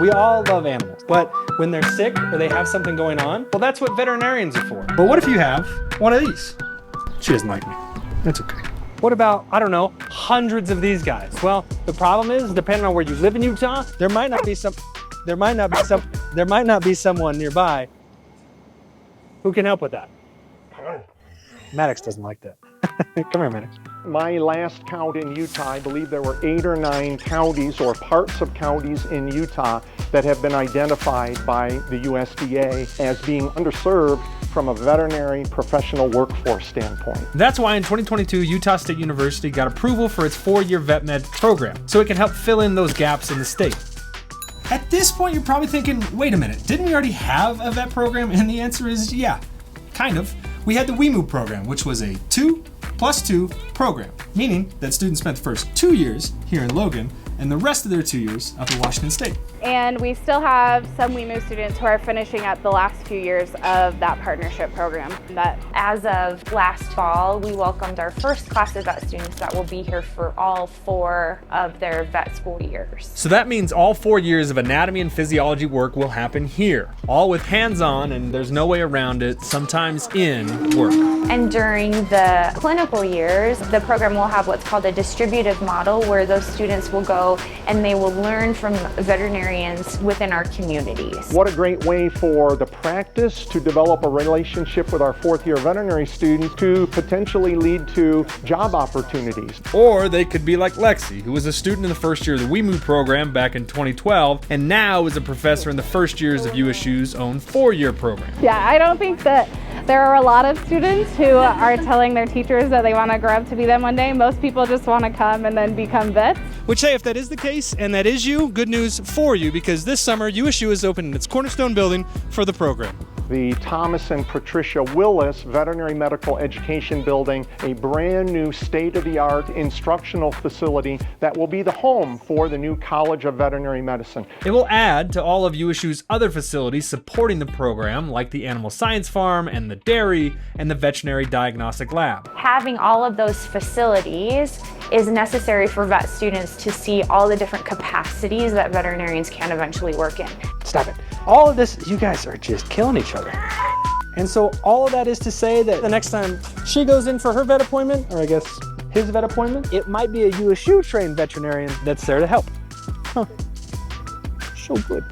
We all love animals, but when they're sick or they have something going on, well, that's what veterinarians are for. But what if you have one of these? She doesn't like me. That's okay. What about, I don't know, hundreds of these guys? Well, the problem is, depending on where you live in Utah, there might not be someone nearby who can help with that. Maddox doesn't like that. Come here, Maddox. My last count in Utah, I believe there were 8 or 9 counties or parts of counties in Utah that have been identified by the USDA as being underserved from a veterinary professional workforce standpoint. That's why in 2022, Utah State University got approval for its 4-year vet med program, so it can help fill in those gaps in the state. At this point, you're probably thinking, wait a minute, didn't we already have a vet program? And the answer is yeah, kind of. We had the WeMove program, which was a 2+2 program, meaning that students spent the first 2 years here in Logan and the rest of their 2 years up in Washington State. And we still have some WeMove students who are finishing up the last few years of that partnership program. But as of last fall, we welcomed our first class of vet students that will be here for all 4 of their vet school years. So that means all 4 years of anatomy and physiology work will happen here, all with hands-on, and there's no way around it, sometimes in work. And during the clinical years, the program will have what's called a distributive model, where those students will go and they will learn from veterinarians within our communities. What a great way for the practice to develop a relationship with our 4th-year veterinary students to potentially lead to job opportunities. Or they could be like Lexi, who was a student in the first year of the WeMove program back in 2012, and now is a professor in the first years of USU's own 4-year program. yeah, I don't think that there are a lot of students who are telling their teachers that they want to grow up to be them one day. Most people just want to come and then become vets. Which, hey, if that is the case, and that is you, good news for you, because this summer, USU is opening its cornerstone building for the program. The Thomas and Patricia Willis Veterinary Medical Education Building, a brand new state-of-the-art instructional facility that will be the home for the new College of Veterinary Medicine. It will add to all of USU's other facilities supporting the program, like the Animal Science Farm and the dairy and the Veterinary Diagnostic Lab. Having all of those facilities is necessary for vet students to see all the different capacities that veterinarians can eventually work in. Stop it. All of this, you guys are just killing each other. And so all of that is to say that the next time she goes in for her vet appointment, or I guess his vet appointment, it might be a USU trained veterinarian that's there to help. Huh. So good.